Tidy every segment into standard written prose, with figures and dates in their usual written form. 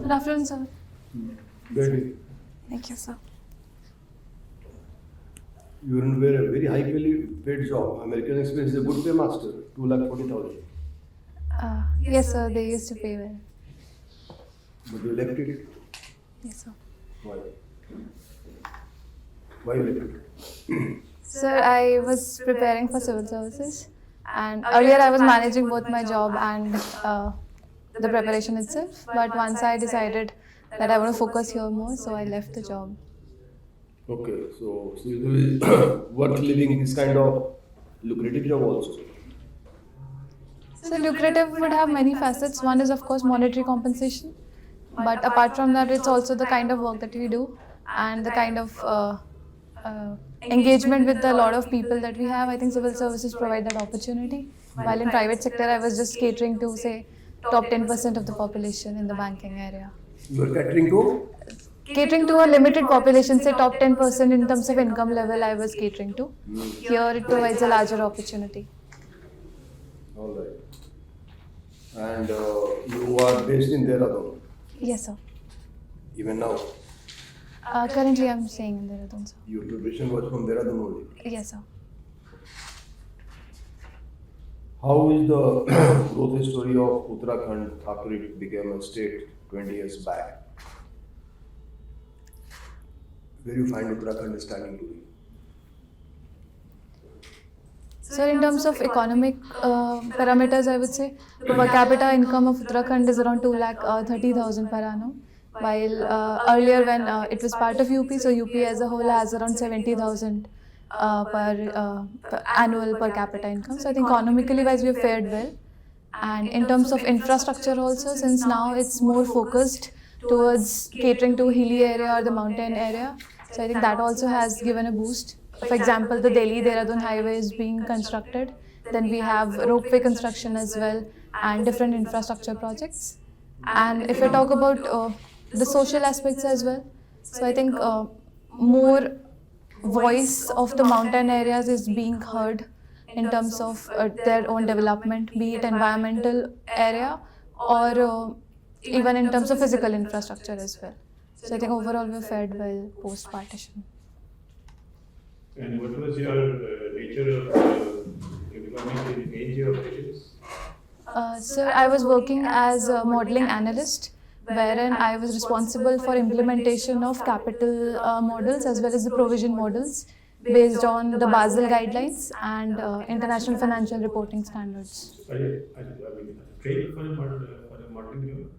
Good afternoon, sir. Good. Thank you, sir. You are in a very high paid job. American Express is a good paymaster, 2,40,000. Yes, sir. They used to pay well. But you left it. Yes, sir. Why? Why you left it? Sir, I was preparing for civil services, and earlier I was managing both my job and the preparation itself. But once I decided that I want to focus here more, so I left the job. Okay, so it is worth living this kind of lucrative job also. So lucrative would have many facets. One is, of course, monetary compensation. But apart from that, it's also the kind of work that we do and the kind of engagement with a lot of people that we have. I think civil services provide that opportunity. While in private sector, I was just catering to, say, top 10% of the population in the banking area. You are catering to? Catering to a limited population, say top 10% in terms of income level, I was catering to. Here, it provides a larger opportunity. All right. And you are based in Dehradun? Yes, sir. Even now? Currently, I'm staying in Dehradun, sir. Your preparation was from Dehradun only? Yes, sir. How is the growth story of Uttarakhand after it became a state 20 years back? Where you find Uttarakhand is standing today? So in terms of economic parameters, I would say the per capita income of Uttarakhand is around 2,30,000 per annum. While earlier when it was part of UP, so UP as a whole has around 70,000 per annual per capita income. So I think economically wise we have fared well. And in terms of infrastructure also, since now it's more focused towards catering to hilly area or the mountain area, so I think that also has given a boost. For example, the Delhi-Dehradun highway is being constructed. Then we have ropeway construction as well and different infrastructure projects. And if I talk about the social aspects as well, so I think more voice of the mountain areas is being heard in terms of their own development, be it environmental area or even in terms of physical infrastructure as well. So I think overall we've fared well post-partition. And what was your nature of employment in NGO operations? Sir, I was working as a modeling analyst, wherein I was responsible for implementation of capital models as well as the provision models based on the Basel guidelines and international financial reporting standards. Are you trained for a modeling job?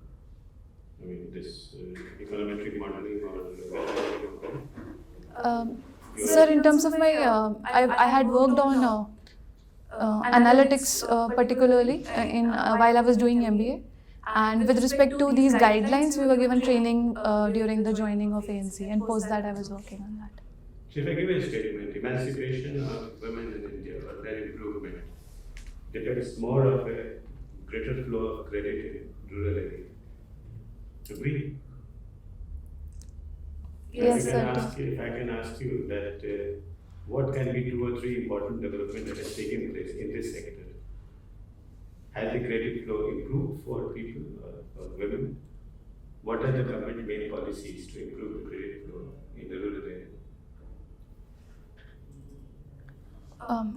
I mean, this econometric modeling or Sir, in terms of my, I had worked on analytics particularly while I was doing MBA. And with respect to these guidelines, we were given training during the joining of ANC, and post that I was working on that. So if I give a statement, emancipation of women in India or their improvement depends more of a greater flow of credit in rural area. Agree? Yes, sir. If I can ask you that what can be 2 or 3 important developments that has taken place in this sector? Has the credit flow improved for people or women? What are the government main policies to improve the credit flow in the rural area?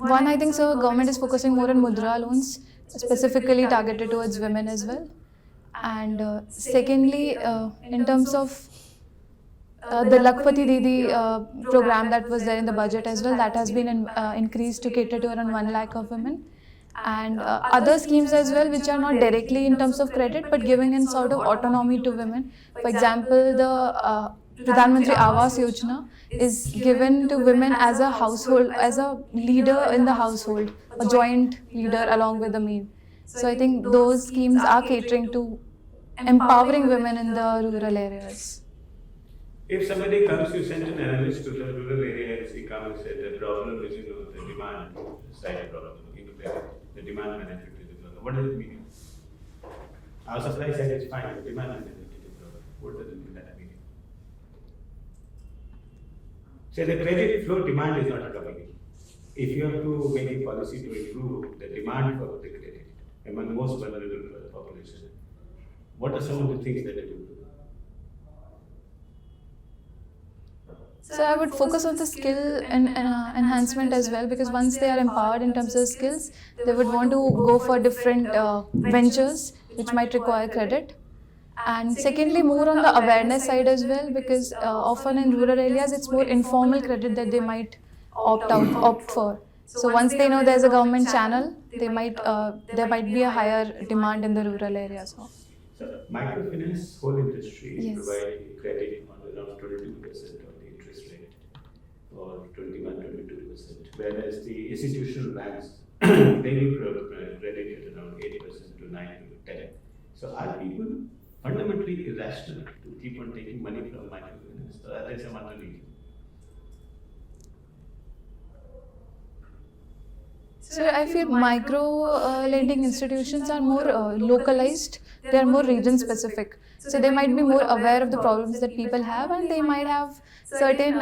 One, I think, sir, government is focusing more on mudra loans, specifically targeted towards women as well. And secondly, in terms of the Lakpati Didi program that was there in the budget as well, that has been increased to cater to around 1 lakh of women. And other schemes as well, which are not directly in terms of credit, but giving in sort of autonomy to women. For example, the Pradhan Mantri Awas Yojana is given to women as a household, as a leader in the household, a joint leader along with the maid. So I think those schemes are catering to empowering women in the rural areas. If somebody comes, you send an analyst to the rural area, he comes and said the problem is, the demand side problem, the demand management is the problem. What does it mean? Our supply side is fine, the demand management is the problem. What does it mean that mean? Say the credit flow demand is not coming in. If you have to make a policy to improve the demand for the credit among most vulnerable population, what are some of the things that you do? So I would focus on the skill and enhancement as well, because once they are empowered in terms of skills, they would want to go for different ventures which might require credit. And secondly, more on the awareness side as well, because often in rural areas it's more informal credit that they might opt for. So once they know there's a government channel, there might be a higher demand in the rural areas. So microfinance whole industry Yes. provide credit on around 22% of the interest rate, or 21-22%, whereas the institutional banks they give credit at around 8% to 9 to 10. So are people fundamentally irrational to keep on taking money from microfinance, or are there some other reason? So I feel micro lending institutions are more localized. They are more region specific. So they might be more aware of the problems that people have, and they might have certain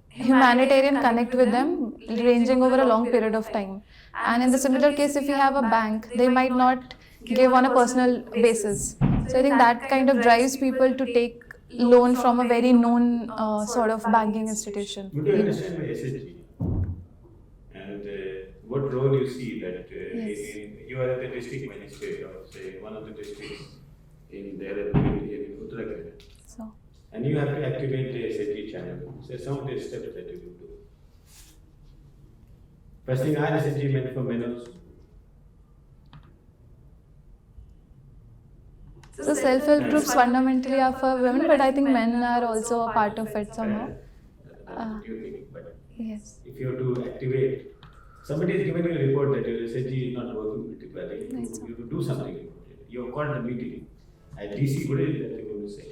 humanitarian connect with them, ranging over a long period of time. And in the similar case, if you have a bank, they might not give on a personal basis. So I think that kind of drives people to take loan from a very known sort of banking institution. Would you understand by SHG? And what role you see that Yes. you are the district magistrate of, say, one of the districts in Uttarakhand, So. and you have to activate the SHG channel. So some of the steps that you would do. First thing, are SHG meant for men also? So self-help groups fundamentally are for women, but I think men are also a part of it somehow. That's what you think, but Yes. if you have to activate, somebody is given you a report that your SHG is not working particularly, Right, sir. you have to do something about it. You have called a meeting. At DC, what is that you're going to say?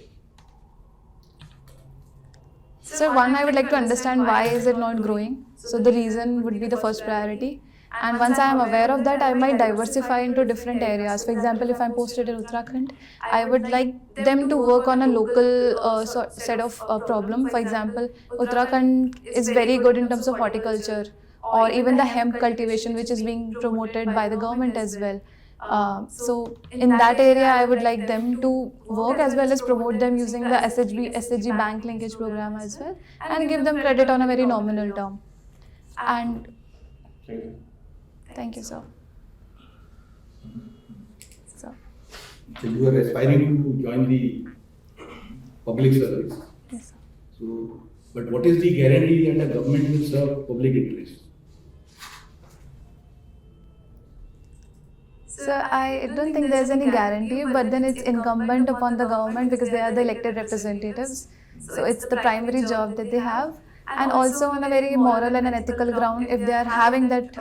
So one, I would like to understand why is it not growing. So the reason would be the first priority. And once I am aware of that, I might diversify into different areas. For example, if I'm posted in Uttarakhand, I would like them to work on a local set of problem. For example, Uttarakhand is very good in terms of horticulture, or even the hemp cultivation, which is being promoted by the government as well. So in that area, I would like them to work as well as promote them using the SHG bank linkage program as well, and give them credit on a very nominal term. And Thank you. thank you, sir. So, So you are aspiring to join the public service. yes, sir. So, but what is the guarantee that the government will serve public interest? So I don't think there's any guarantee, but then it's incumbent upon the government, because they are the elected representatives. So it's the primary job that they have. And also on a very moral and an ethical ground, if they are having that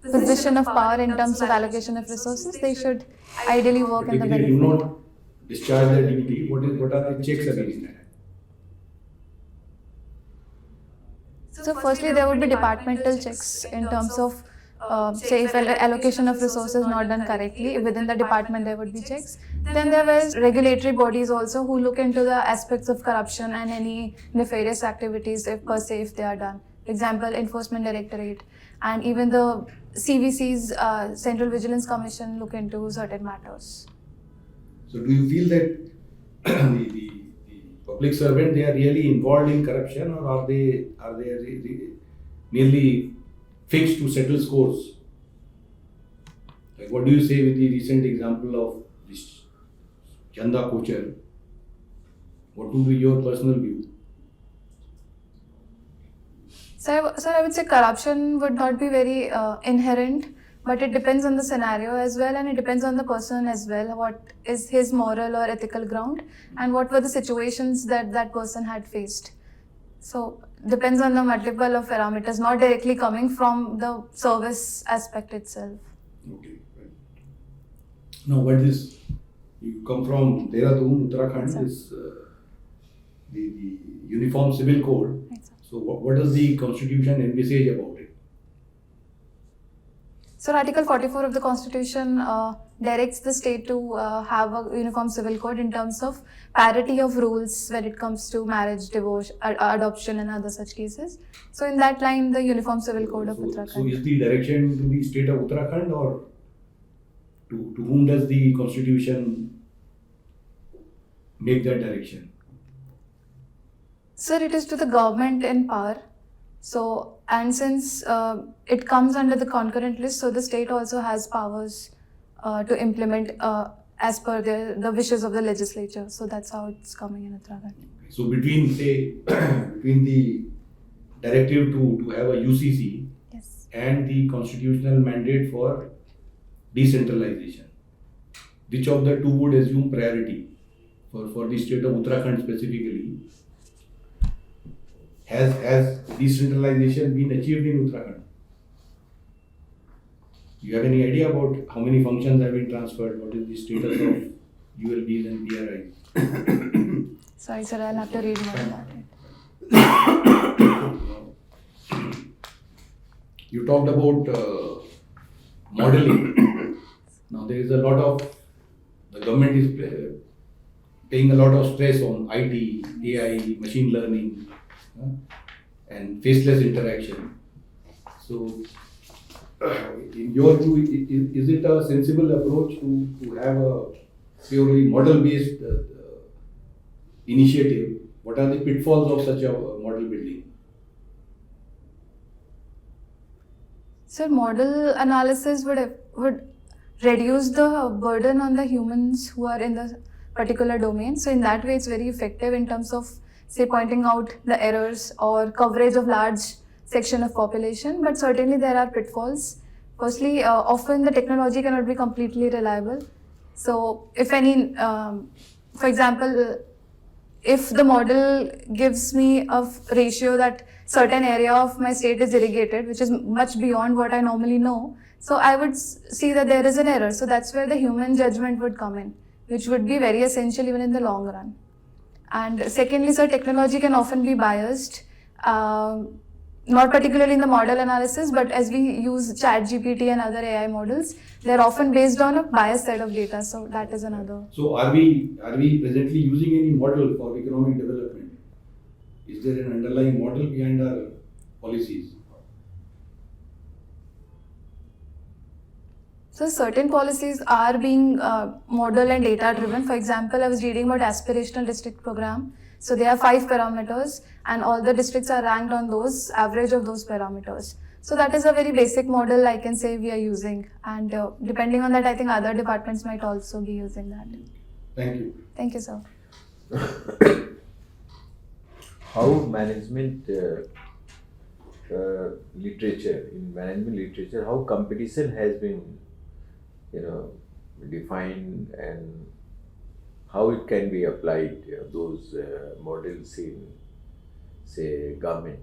position of power in terms of allocation of resources, they should ideally work in the If they do benefit. not discharge their duty, what are the checks against that? So firstly, there would be departmental checks in terms of, say, if allocation of resources not done correctly, within the department there would be checks. Then there were regulatory bodies also who look into the aspects of corruption and any nefarious activities, if per se, if they are done. For example, Enforcement Directorate, and even the CVC's Central Vigilance Commission look into certain matters. So do you feel that the public servant, they are really involved in corruption, or are they merely fixed to settle scores? Like, what do you say with the recent example of this Chanda Kochar? What would be your personal view? So I would say corruption would not be very inherent, but it depends on the scenario as well, and it depends on the person as well. What is his moral or ethical ground, and what were the situations that that person had faced. So depends on the multiple of parameters, not directly coming from the service aspect itself. Okay, right. Now, what is, you come from Dehradun, Uttarakhand, Sir. is the Uniform Civil Code. Right, sir. So, what does the Constitution envisage about it? So Article 44 of the Constitution directs the state to have a uniform civil code in terms of parity of rules when it comes to marriage, divorce, adoption and other such cases. So in that line, the Uniform Civil Code of So Uttarakhand. is the direction to the state of Uttarakhand, or to whom does the Constitution make that direction? Sir, it is to the government in power. So, and since it comes under the concurrent list, so the state also has powers to implement as per the wishes of the legislature. So that's how it's coming in Uttarakhand. So between say between the directive to have a UCC Yes. and the constitutional mandate for decentralization, which of the two would assume priority for the state of Uttarakhand specifically? Has decentralization been achieved in Uttarakhand? You have any idea about how many functions have been transferred? What is the status of ULBs and PRIs? Sorry, sir, I'll have to read more about it. You talked about modeling. Now there is a lot of, the government is paying a lot of stress on IT, AI, machine learning, and faceless interaction. So, in your view, is it a sensible approach to have a purely model-based initiative? What are the pitfalls of such a model building? Sir, model analysis would reduce the burden on the humans who are in the particular domain. So in that way, it's very effective in terms of, say, pointing out the errors or coverage of large section of population. But certainly there are pitfalls. Firstly, often the technology cannot be completely reliable. So if any, for example, if the model gives me a ratio that certain area of my state is irrigated, which is much beyond what I normally know, so I would see that there is an error. So that's where the human judgment would come in, which would be very essential even in the long run. And secondly, sir, technology can often be biased, not particularly in the model analysis, but as we use ChatGPT and other AI models, they're often based on a biased set of data. So that is another. So are we presently using any model for economic development? Is there an underlying model behind our policies? So certain policies are being model and data driven. For example, I was reading about aspirational district program. So there are 5 parameters and all the districts are ranked on those, average of those parameters. So that is a very basic model I can say we are using. And depending on that, I think other departments might also be using that. Thank you. Thank you, sir. How management literature, in management literature, how competition has been, defined and how it can be applied, those models in, say, government.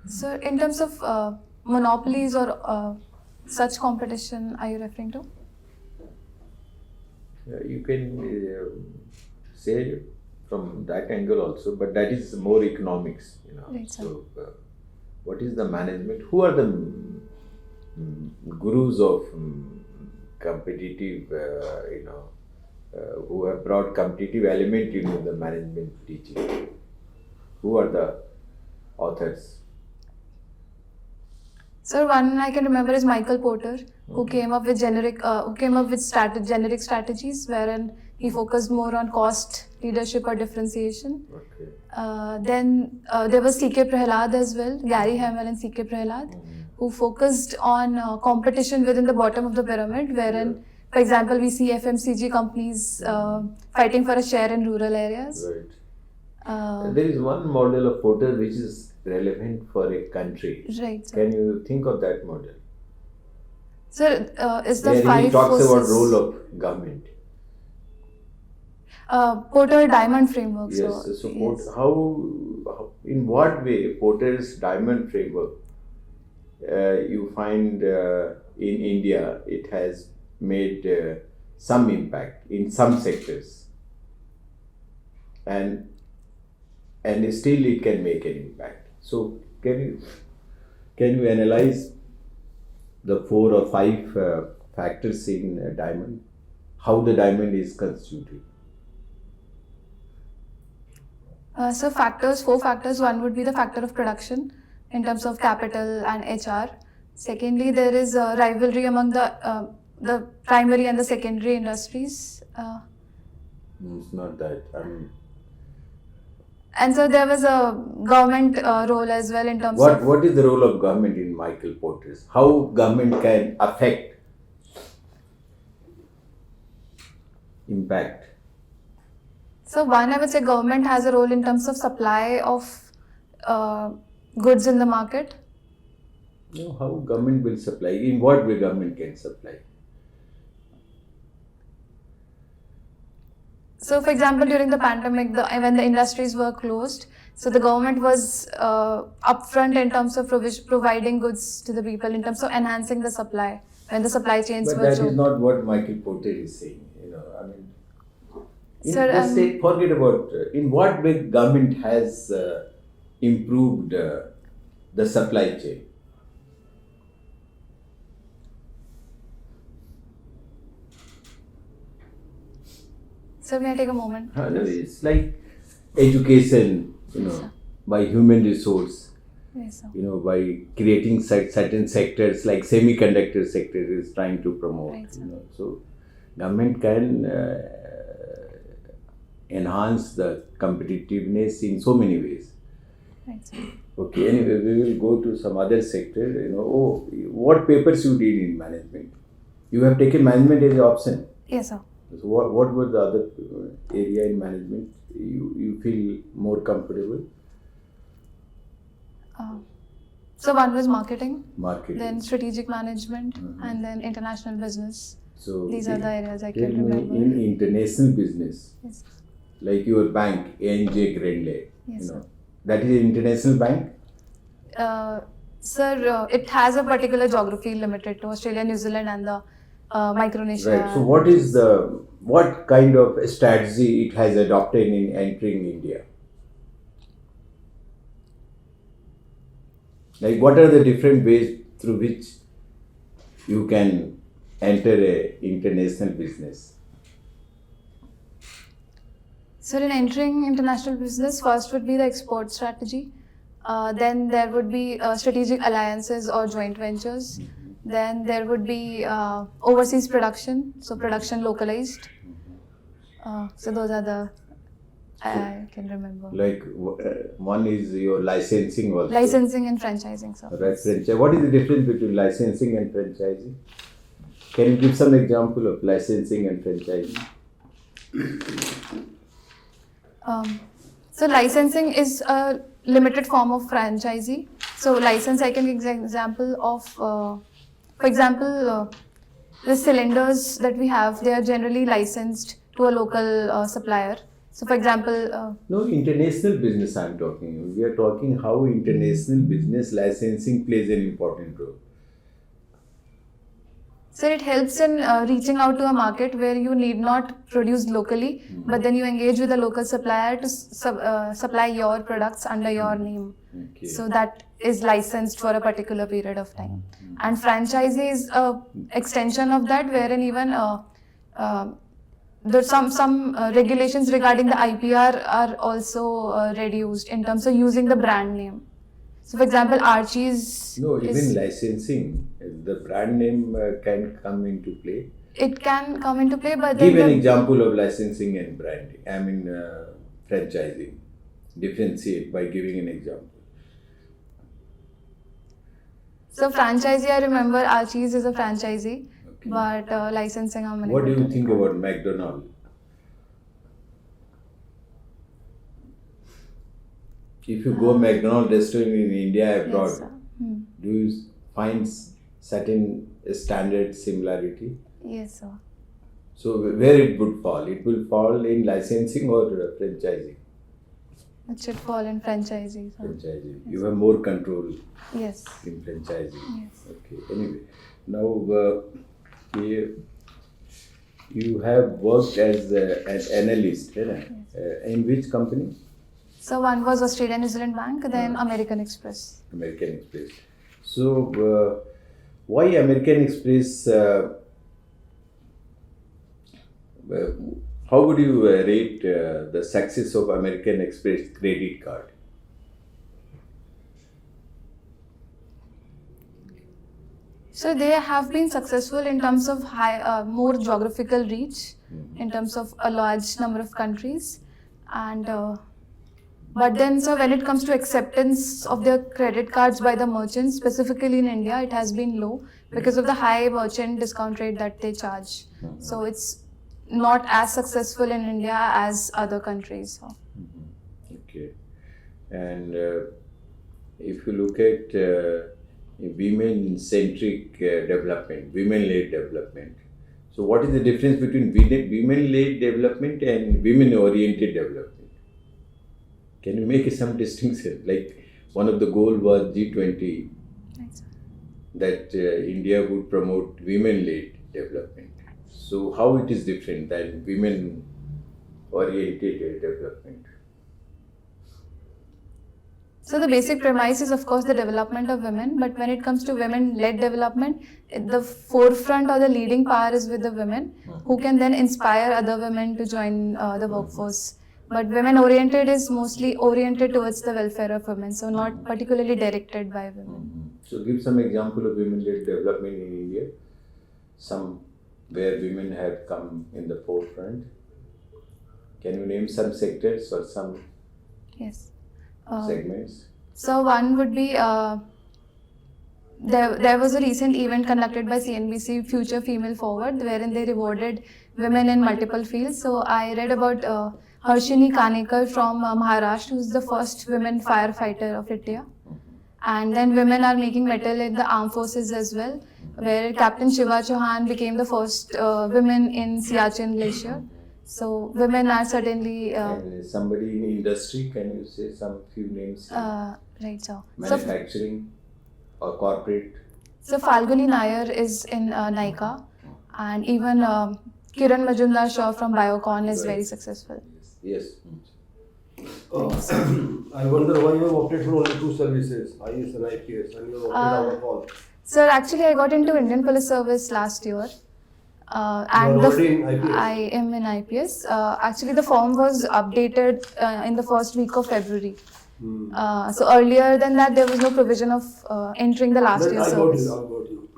So in terms of monopolies or such competition, are you referring to? You can say from that angle also, but that is more economics, Right, sir. So, what is the management? Who are the gurus of competitive, who have brought competitive element into the management teaching? Who are the authors? Sir, one I can remember is Michael Porter, who came up with generic strategies, wherein he focused more on cost, leadership, or differentiation. Okay. Then there was C.K. Prahalad as well, Gary Hamel and C.K. Prahalad, who focused on competition within the bottom of the pyramid, wherein, for example, we see FMCG companies fighting for a share in rural areas. Right. There is one model of Porter which is relevant for a country. Right, sir. Can you think of that model? Sir, is the Where 5 he talks forces... about role of government. Porter Diamond Framework. Yes. So, yes. how, in what way Porter's Diamond Framework, you find in India, it has made some impact in some sectors, and still it can make an impact. So, can you analyze the 4 or 5 factors in a diamond? How the diamond is constituted? So 4 factors. One would be the factor of production in terms of capital and HR. Secondly, there is a rivalry among the primary and the secondary industries. It's not that. I mean, And so there was a government role as well in terms of. what is the role of government in Michael Porter's? How government can affect, impact? So one, I would say government has a role in terms of supply of goods in the market. You know, how government will supply? In what way government can supply? So, for example, during the pandemic, when the industries were closed, so the government was upfront in terms of providing goods to the people, in terms of enhancing the supply when the supply chains But were that is choked. not what Michael Porter is saying. You know, I mean, Sir, just say, forget about in what way government has improved the supply chain. Sir, may I take a moment? It's like education, you know, by human resource, Yes, sir. you know, by creating certain sectors like semiconductor sector is trying to promote, Right, sir. you know. So government can enhance the competitiveness in so many ways. Right, sir. Okay, anyway, we will go to some other sector, you know. Oh, what papers you did in management? You have taken management as an option. Yes, sir. So what were the other area in management you feel more comfortable? So one was marketing, Marketing. then strategic management, and then international business. So These are the areas I tell can me, remember. in international business, Yes. like your bank, ANJ Grindley, Yes, you know, that is an international bank. Sir, it has a particular geography limited to Australia, New Zealand, and the Micronesia. Right. So what kind of strategy it has adopted in entering India? Like, what are the different ways through which you can enter a international business? So in entering international business, first would be the export strategy. Then there would be strategic alliances or joint ventures. Then there would be overseas production, so production localized. So those are the I can remember. Like one is your licensing also. Licensing and franchising, sir. Right, franchise. What is the difference between licensing and franchising? Can you give some example of licensing and franchising? So licensing is a limited form of franchisee. So license, I can give an example of, for example, the cylinders that we have, they are generally licensed to a local supplier. So for example... No, international business I'm talking. We are talking how international business licensing plays an important role. So it helps in reaching out to a market where you need not produce locally, but then you engage with a local supplier to supply your products under your name. Okay. So that is licensed for a particular period of time. And franchisee is a extension of that, wherein even there's some regulations regarding the IPR are also reduced in terms of using the brand name. So for example, Archie's No, even licensing, the brand name can come into play. It can come into play, but then Give an example of licensing and branding. I mean, franchising. Differentiate by giving an example. So franchisee, I remember Archie's is a franchisee, Okay. but licensing I'm What do unable you to think recall. about McDonald's? If you go McDonald's restaurant in India abroad, Yes, sir. do you find certain standard similarity? Yes, sir. So where it would fall? It will fall in licensing or franchising? It should fall in franchisee. Sir. Franchising. You have more control Yes. in franchising. Yes. Okay. Anyway, now you have worked as an analyst, right? In which company? So one was Australia New Zealand Bank, then American Express. American Express. So why American Express? How would you rate the success of American Express credit card? So they have been successful in terms of more geographical reach, in terms of a large number of countries, and but then so when it comes to acceptance of their credit cards by the merchants, specifically in India, it has been low because of the high merchant discount rate that they charge. So it's not as successful in India as other countries. So. Okay. And if you look at women-centric development, women-led development, so what is the difference between women-led development and women-oriented development? Can you make some distinction? Like one of the goals was G20, that India would promote women-led development. So how it is different than women-oriented development? So the basic premise is of course the development of women, but when it comes to women-led development, the forefront or the leading power is with the women, who can then inspire other women to join the workforce. But women-oriented is mostly oriented towards the welfare of women, so not particularly directed by women. So give some example of women-led development in India, some where women have come in the forefront. Can you name some sectors or some Yes. segments? So one would be, there was a recent event conducted by CNBC, Future Female Forward, wherein they rewarded women in multiple fields. So I read about Harshini Kanekar from Maharashtra, who's the first women firefighter of India. And then women are making metal in the armed forces as well, where Captain Shiva Chauhan became the first women in Siachen Glacier. So women are certainly... and somebody in industry, can you say some few names? Right, so... Manufacturing or corporate? So Falguni Nair is in Nykaa, and even Kiran Majumdar Shaw from Biocon is very successful. Yes. I wonder why you have opted for only two services, IAS and IPS, and you have opted out of all. Sir, actually I got into Indian Police Service last year. And You are already in IPS? I am in IPS. Actually the form was updated in the first week of February. So earlier than that there was no provision of entering the last year service. I got you.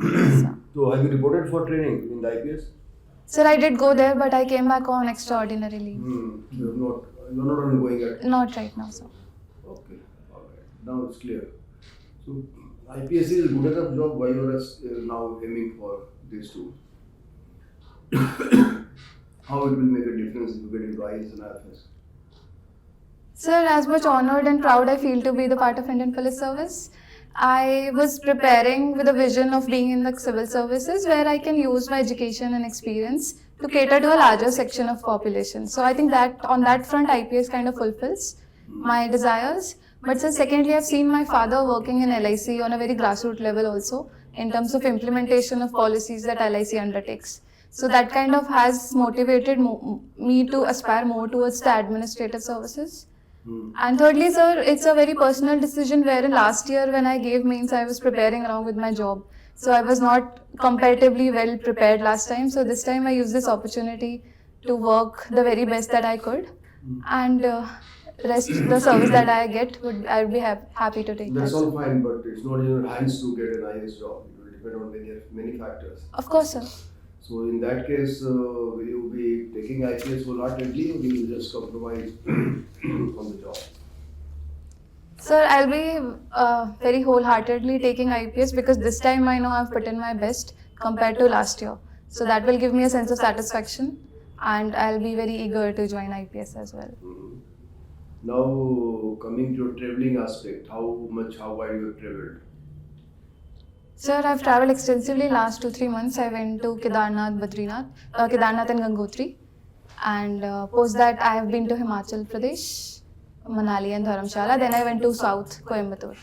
So have you reported for training in the IPS? Sir, I did go there, but I came back on extraordinary leave. You are not ongoing yet? Not right now, sir. Okay, alright. Now it's clear. So IPS is a good enough job, why you are now aiming for these two? How it will make a difference if you get into IAS and IPS? Sir, as much honored and proud I feel to be the part of Indian Police Service, I was preparing with a vision of being in the civil services where I can use my education and experience to cater to a larger section of population. So I think that on that front IPS kind of fulfills my desires. But sir, secondly, I've seen my father working in LIC on a very grassroots level also in terms of implementation of policies that LIC undertakes. So that kind of has motivated me to aspire more towards the administrative services. And thirdly, sir, it's a very personal decision wherein last year when I gave mains, I was preparing along with my job. So I was not comparatively well prepared last time. So this time I used this opportunity to work the very best that I could. And rest the service that I get, I would be happy to take. That's all fine, but it's not in your hands to get an IAS job. It will depend on many factors. Of course, sir. So in that case, will you be taking IPS wholeheartedly or will you just compromise on the job? Sir, I'll be very wholeheartedly taking IPS because this time I know I've put in my best compared to last year. So that will give me a sense of satisfaction and I'll be very eager to join IPS as well. Now coming to your travelling aspect, how wide you have travelled? Sir, I've travelled extensively last 2-3 months. I went to Kedarnath, Kedarnath and Gangotri. And post that I have been to Himachal Pradesh, Manali and Dharamshala. Then I went to South, Coimbatore.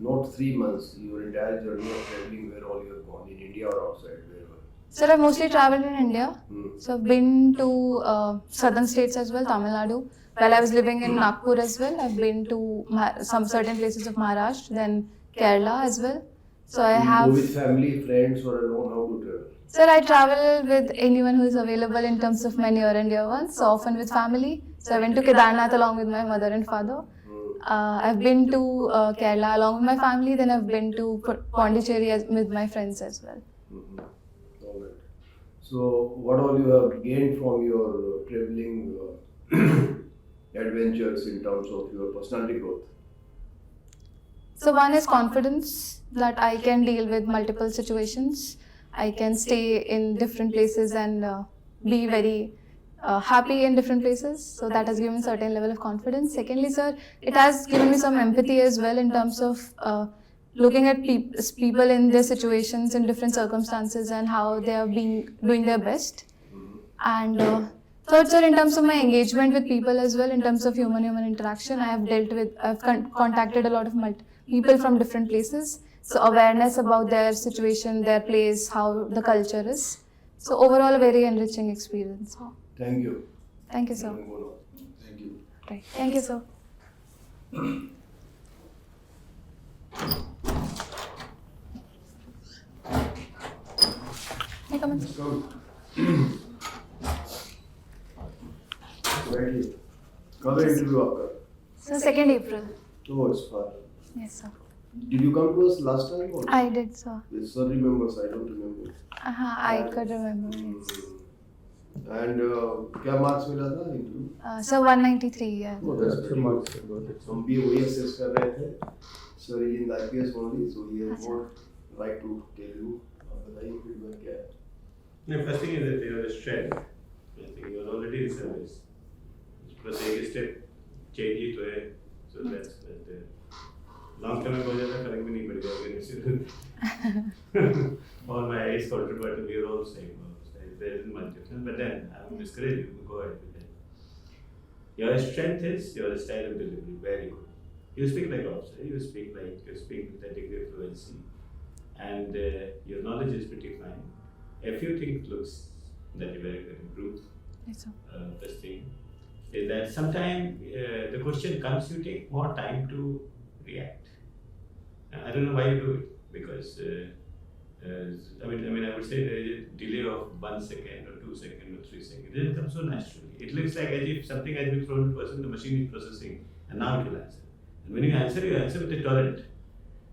Not 3 months, your entire journey of travelling, where all you have gone, in India or outside, wherever? Sir, I've mostly travelled in India. So I've been to southern states as well, Tamil Nadu. While I was living in Nagpur as well, I've been to some certain places of Maharashtra, then Kerala as well. So I have... Go with family, friends or alone, how to travel? Sir, I travel with anyone who is available in terms of my near and dear ones, so often with family. So I went to Kedarnath along with my mother and father. I've been to Kerala along with my family, then I've been to Pondicherry with my friends as well. All right. So, what all you have gained from your traveling adventures in terms of your personality growth? So one is confidence, that I can deal with multiple situations. I can stay in different places and be very happy in different places. So that has given me a certain level of confidence. Secondly, sir, it has given me some empathy as well in terms of looking at people in their situations in different circumstances and how they are doing their best. And third, sir, in terms of my engagement with people as well, in terms of human-human interaction, I've contacted a lot of people from different places. So awareness about their situation, their place, how the culture is. So overall, a very enriching experience. Thank you. Thank you, sir. You can go now. Thank you. Right. Thank you, sir. May I come in? Come. Right here. कब है interview आपका? So 2nd April. Oh, it's far. Yes, sir. Did you come to us last time? Or? I did, sir. Yes, sir remembers. I don't remember. I could remember. Yes. And क्या marks मिला था interview? So 193. Yeah. Oh, that's pretty good. हम भी वही assess कर रहे थे. Sir is in the IPS only, so he has more right to tell you. बताइए feedback क्या है? The first thing is that you have a strength. I think you are already in service. Plus एक step change ही तो है. So that's there. Long term में बहुत ज़्यादा फर्क भी नहीं पड़ेगा अगर all my eyes control but we are all same. There isn't much difference, but then I would discourage you to go ahead with that. Your strength is your style of delivery, very good. You speak like officer, you speak with a degree of fluency, and your knowledge is pretty fine. A few things looks that you can improve. Yes, sir. First thing is that sometimes the question comes, you take more time to react. I don't know why you do it, because I would say there is a delay of 1 second or 2 seconds or 3 seconds. It doesn't come so naturally. It looks like as if something has been thrown to the person, the machine is processing, and now it will answer. And when you answer with a torrent.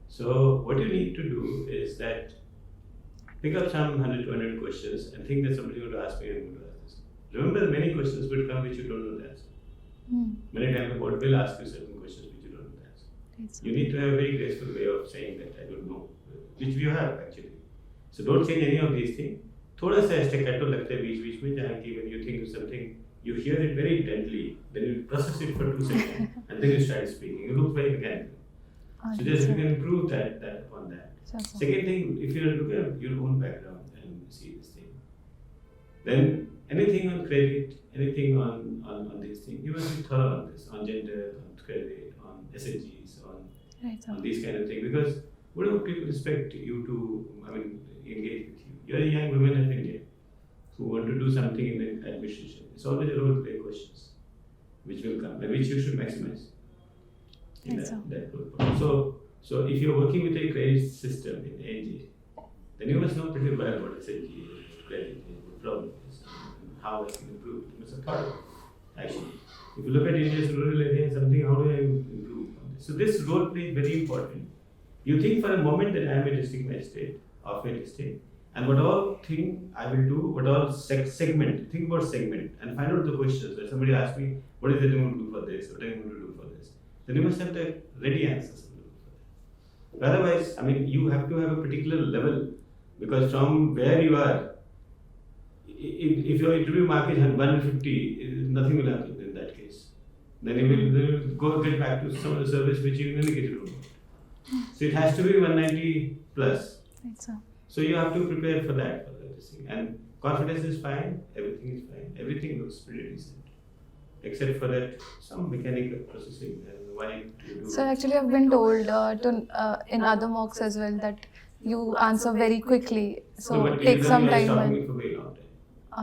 So what you need to do is that pick up some 100, 200 questions and think that somebody will ask me and I'm going to ask this. Remember, many questions will come which you don't know the answer. Many times the board will ask you certain questions which you don't know the answer. Yes, You need to have a very graceful way of saying that I don't know, which we have actually. So don't change any of these things. थोड़ा सा staccato लगता है बीच में जहाँ कि when you think of something, you hear it very intently, then you process it for 2 seconds, and then you start speaking. You look very mechanical. So just you can improve that on that. Sure, sir. Second thing, if you look at your own background and see this thing, then anything on credit, anything on these things, you must be thorough on this, on gender, on credit, on SHGs, Right, sir. on these kind of things, because whatever people expect you to, engage with you. You're a young woman of India who want to do something in the administration. It's always a role play questions, which will come and which you should maximize. In Right, sir. that role. So if you're working with a credit system in ANJ, then you must know pretty well what SHG is, credit is, what problem is, and how I can improve. You must have thought of it, actually. If you look at India's rural area, something, how do I improve on this? So this role play is very important. You think for a moment that I am a district magistrate of a district, and what all thing I will do, what all segment, think about segment and find out the questions. When somebody asks me, what is it you want to do for this, what are you going to do for this? Then you must have the ready answers. Otherwise, you have to have a particular level, because from where you are, if your interview mark is 150, nothing will happen in that case. Then you will go get back to some of the service which you indicated about. So it has to be 190 plus. Right, sir. So you have to prepare for that, and confidence is fine, everything is fine, everything looks pretty decent, except for that some mechanical processing. Why do you do? So actually, I've been told in other mocks as well that you answer very quickly. So No, but take some it is time. me for very long time.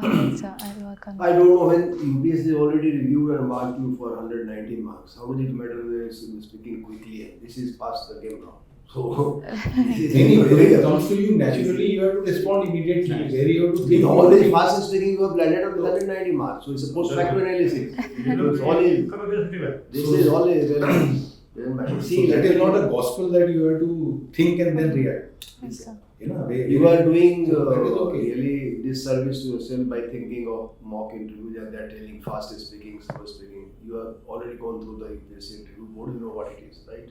Alright, sir. I'll work on I that. don't know when UPSC already reviewed and marked you for 190 marks. How does it matter whether you're speaking quickly? This is past the game now. So, Anyway, when it comes to you, naturally you have to respond immediately. Where you have to in think. all this fast speaking, you have landed on 190 marks. So it's a post facto analysis. It's all is, Come across pretty well. this is all is relevant. Doesn't matter. So that is not a gospel that you have to think and then react. Yes, sir. You are doing that is okay. really disservice to yourself by thinking of mock interviews and they're telling fast speaking, slow speaking. You have already gone through the UPSC interview board, you know what it is, right?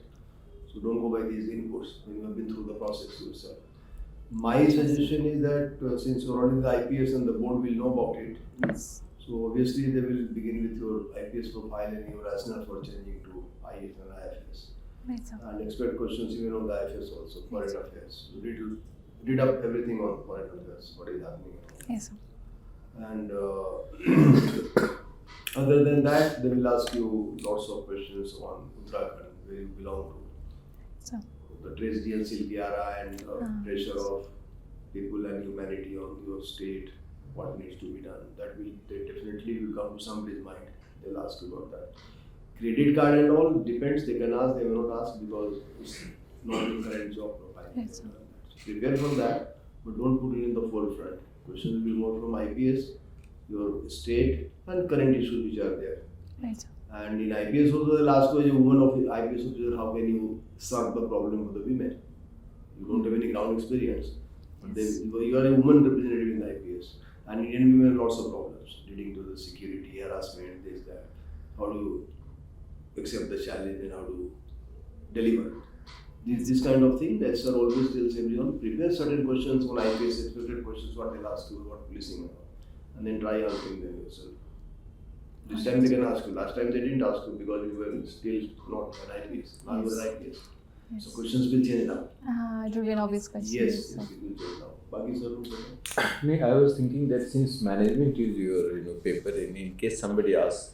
So don't go by these inputs when you have been through the process yourself. My suggestion is that since you're running the IPS and the board will know about it, Yes. so obviously they will begin with your IPS profile and your rationale for changing to IAS and IFS. Right, sir. And expect questions even on the IFS also, foreign affairs. You read up everything on foreign affairs, what is happening. Yes, sir. And other than that, they will ask you lots of questions on Uttarakhand, where you belong to. So, The tragedy and Silkiara and pressure of people and humanity on your state, what needs to be done. That they definitely will come to somebody's mind. They'll ask you about that. Credit card and all depends. They can ask, they may not ask because it's not your current job profile. Yes, sir. Prepare for that, but don't put it in the forefront. Questions will be more from IPS, your state, and current issues which are there. Right, sir. And in IPS also, they'll ask you as a woman of the IPS officer, how can you solve the problem for the women? You don't have any ground experience. But Yes. you are a woman representative in the IPS. And Indian women have lots of problems leading to the security, harassment, this, that. How do you accept the challenge and how to deliver? This kind of thing, that sir always tells everyone, prepare certain questions on IPS, expected questions, what they'll ask you, what policing, and then try answering them yourself. This time they can ask you. Last time they didn't ask you because you were still not an IPS. Now you are IPS. Yes. So questions will change now. It will be an obvious question. Yes, sir. it will change now. Baki sir, who said that? I was thinking that since management is your paper, and in case somebody asks,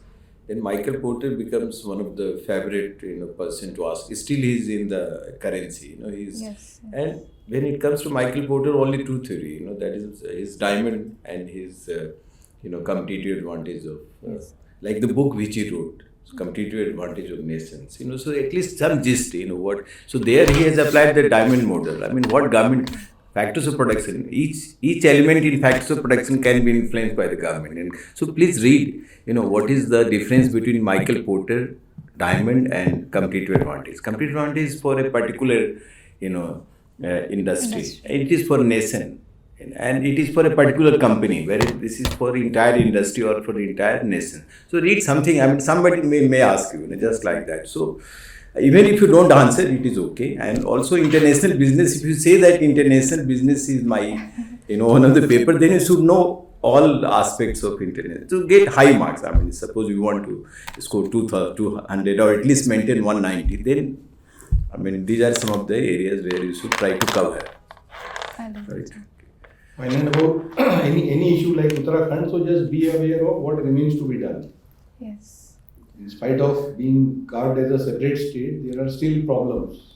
then Michael Porter becomes one of the favorite person to ask. Still, he's in the currency. He's Yes. and when it comes to Michael Porter, only two theory. That is his diamond and his competitive advantage of Yes. like the book which he wrote. Competitive advantage of nations, so at least some gist, what. So there he has applied the diamond model. I mean, what government factors of production, each element in factors of production can be influenced by the government. And so please read, what is the difference between Michael Porter, diamond, and competitive advantage. Competitive advantage is for a particular, industry. It is for nation. And it is for a particular company, whereas this is for entire industry or for the entire nation. So read something. I mean, somebody may ask you, just like that. So even if you don't answer, it is okay. And also international business. If you say that international business is my, one of the paper, then you should know all aspects of international. To get high marks. I mean, suppose you want to score 200 or at least maintain 190, then I mean these are some of the areas where you should try to cover. I love Right. it. And about any issue like Uttarakhand, so just be aware of what remains to be done. Yes. In spite of being carved as a separate state, there are still problems.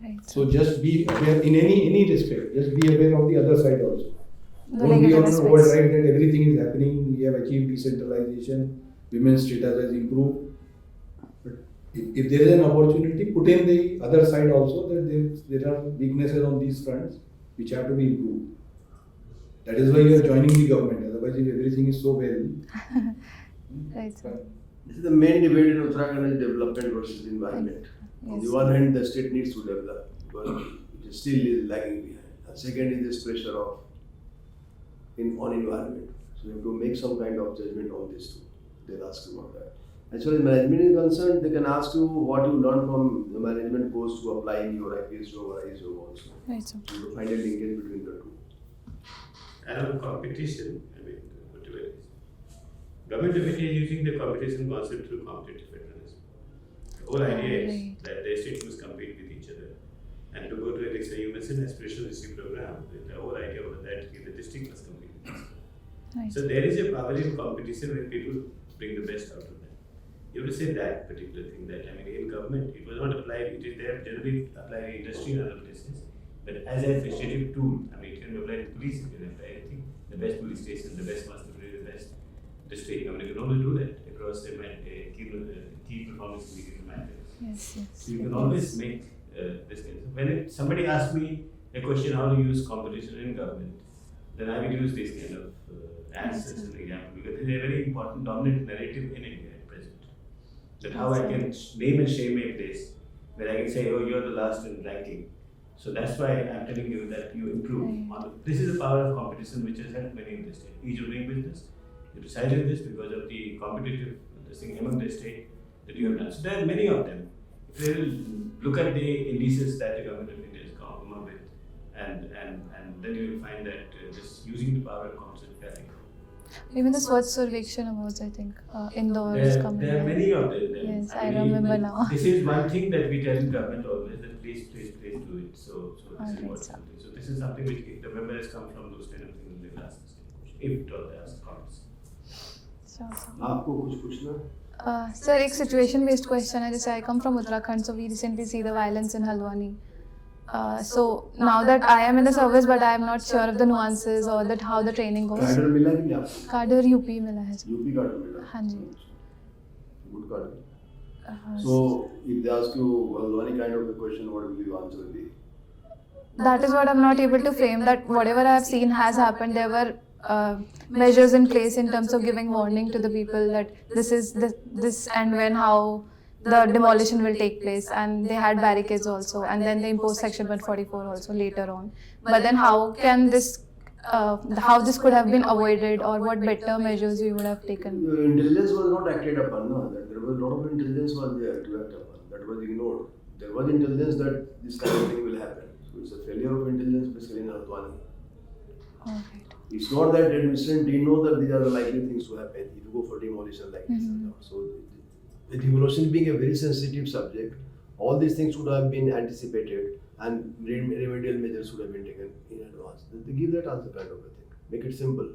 Right. So just be aware in any respect. Just be aware of the other side also. The Don't be negative on aspects. overdrive that everything is happening. We have achieved decentralization. Women's status has improved. But if there is an opportunity, put in the other side also that there are weaknesses on these fronts which have to be improved. That is why you are joining the government. Otherwise, if everything is so well. Right, sir. This is the main debate in Uttarakhand is development versus environment. On the Yes. one hand, the state needs to develop because it still is lagging behind. And second is this pressure on environment. So you have to make some kind of judgment on this too. They'll ask you about that. As far as management is concerned, they can ask you what you learned from the management course to apply in your IPS job or IAS job also. Right, sir. So you find a linkage between the two. And on competition, whatever it is. Government of India is using the competition concept through competitive federalism. The whole idea is Right. that the states must compete with each other. And to go to you mentioned aspirational district program, the whole idea was that the district must compete with each other. Right. So there is a power in competition where people bring the best out of them. You have to say that particular thing that in government it was not applied, it is there generally applied in industry and other places. But as an administrative tool, it can be applied to police, it can apply anything. The best police station, the best hospital, the best district. You can always do that across a key performance indicator matters. Yes, yes. So you can always make this kind of. When somebody asks me a question how to use competition in government, then I will use this kind of answers as an example because it is a very important dominant narrative in India at present. That how I can name and shame a place where I can say, oh, you're the last in ranking. So that's why I'm telling you that you improve. This is the power of competition which has helped many in the state. Each of doing business, you decided this because of the competitive thing among the state that you have done. So there are many of them. If you will look at the indices that the government of India has come up with, and then you will find that just using the power of competition fairly. Even the Swachh Survekshan Awards, I think, Indore is coming. There are many of them. Yes, I remember now. This is one thing that we tell the government always, that please do it. So this is Alright, what sir. something. So this is something which the member has come from those kind of things in the last stage. If it all has comments. Sure, sir. आपको कुछ पूछना? Sir, एक situation-based question है. जैसे I come from Uttarakhand, so we recently see the violence in Halwani. So now that I am in the service, but I am not sure of the nuances or that how the training goes. Cadre मिला कि नहीं आपको? Cadre UP मिला है. UP cadre मिला? हाँ जी. Good cadre. So if they ask you any kind of a question, what will you answer? That is what I'm not able to frame, that whatever I have seen has happened. There were measures in place in terms of giving warning to the people that this is this and when how the demolition will take place, and they had barricades also, and then they imposed section 144 also later on. But then how can this how this could have been avoided, or what better measures we would have taken? Intelligence was not acted upon. No, there was a lot of intelligence was there to act upon. That was ignored. There was intelligence that this kind of thing will happen. So it's a failure of intelligence basically in Halwani. Alright. It's not that administration didn't know that these are the likely things to happen if you go for demolition like this. So the demolition being a very sensitive subject, all these things should have been anticipated and remedial measures should have been taken in advance. They give that as a kind of a thing. Make it simple.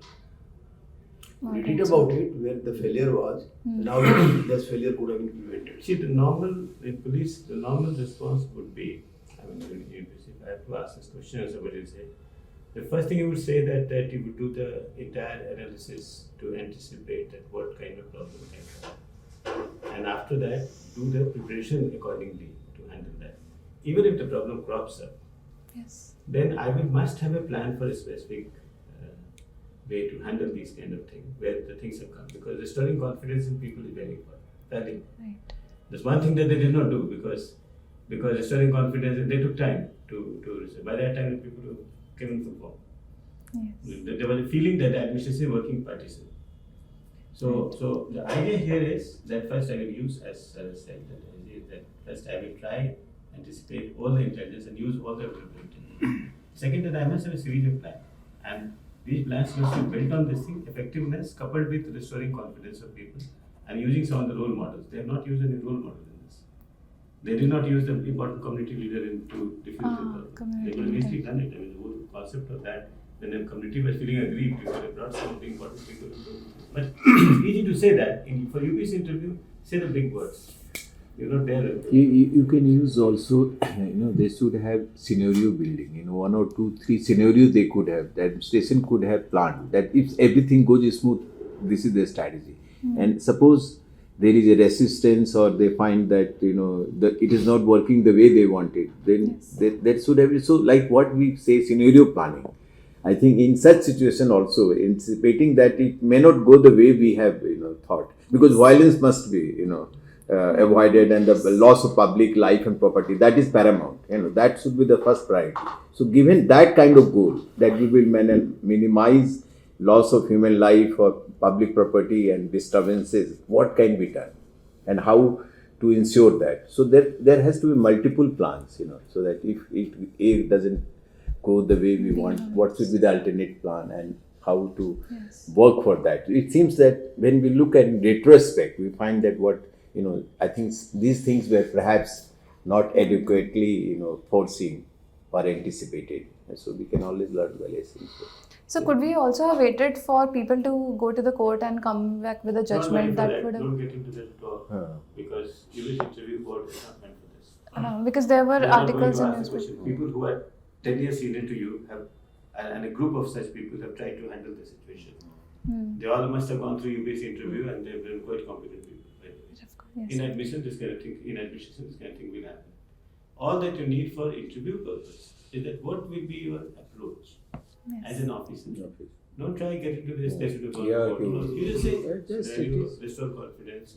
We read about it where the failure was, and how this failure could have been prevented. See, the normal in police, the normal response would be, I mean, if I have to ask this question, somebody will say, the first thing you would say that you would do the entire analysis to anticipate that what kind of problem can come. And after that, do the preparation accordingly to handle that. Even if the problem crops up, Yes. then I must have a plan for a specific way to handle these kind of things, where the things have come. Because restoring confidence in people is very important. Right. There's one thing that they did not do because restoring confidence, they took time to restore. By that time, the people came in full form. Yes. There was a feeling that the administration is working partisan. So the idea here is that first I will use, as I said, that first I will try, anticipate all the intelligence and use all the available intelligence. Second, that I must have a series of plans. And these plans must be built on this thing, effectiveness coupled with restoring confidence of people and using some of the role models. They have not used any role model in this. They did not use the important community leader to defuse the problem. They would have easily done it. I mean, the whole concept of that, when the community was feeling aggrieved, you could have brought some of the important people. But it's easy to say that. For UPSC interview, say the big words. You're not there. You can use also, they should have scenario building, 1 or 2, 3 scenarios they could have, the administration could have planned that if everything goes smooth, this is their strategy. And suppose there is a resistance or they find that, it is not working the way they want it, then that should have, so like what we say, scenario planning. I think in such situation also, anticipating that it may not go the way we have, thought, because violence must be, avoided, and the loss of public life and property, that is paramount. That should be the first priority. So given that kind of goal, that we will minimize loss of human life or public property and disturbances, what can be done and how to ensure that. So there has to be multiple plans, so that if it doesn't go the way we want, what should be the alternate plan and how to work for that. It seems that when we look at retrospect, we find that I think these things were perhaps not adequately, foreseen or anticipated. And so we can always learn the lessons. So could we also have waited for people to go to the court and come back with a judgment that would have... Don't get into that talk because UPSC interview board is not meant for this. Because there were They are not articles going in to ask the newspaper. question. People who are 10 years senior to you have, and a group of such people have tried to handle the situation. They all must have gone through UPSC interview and they've been quite competent people. Yes. In admission, this kind of thing will happen. All that you need for interview purpose is that what will be your approach as an officer. Don't try getting to this. You just say, restore confidence.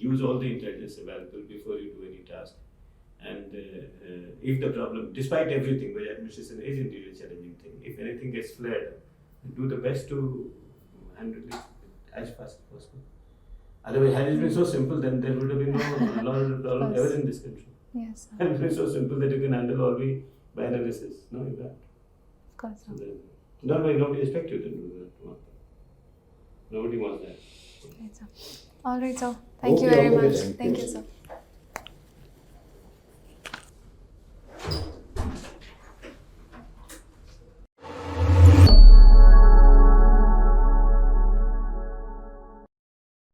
use all the intelligence available before you do any task. And if the problem, despite everything, where administration is indeed a challenging thing, if anything gets flared, do the best to handle it as fast as possible. Otherwise, had it been so simple, then there would have been no problem ever in this country. Yes, sir. Had it been so simple that you can handle all by analysis. No, you can't. Of course, So sir. then, nobody expects you to do that. Nobody wants that. Right, sir. All right, sir. Thank you Okay, very okay, much. thank Thank you. you, sir.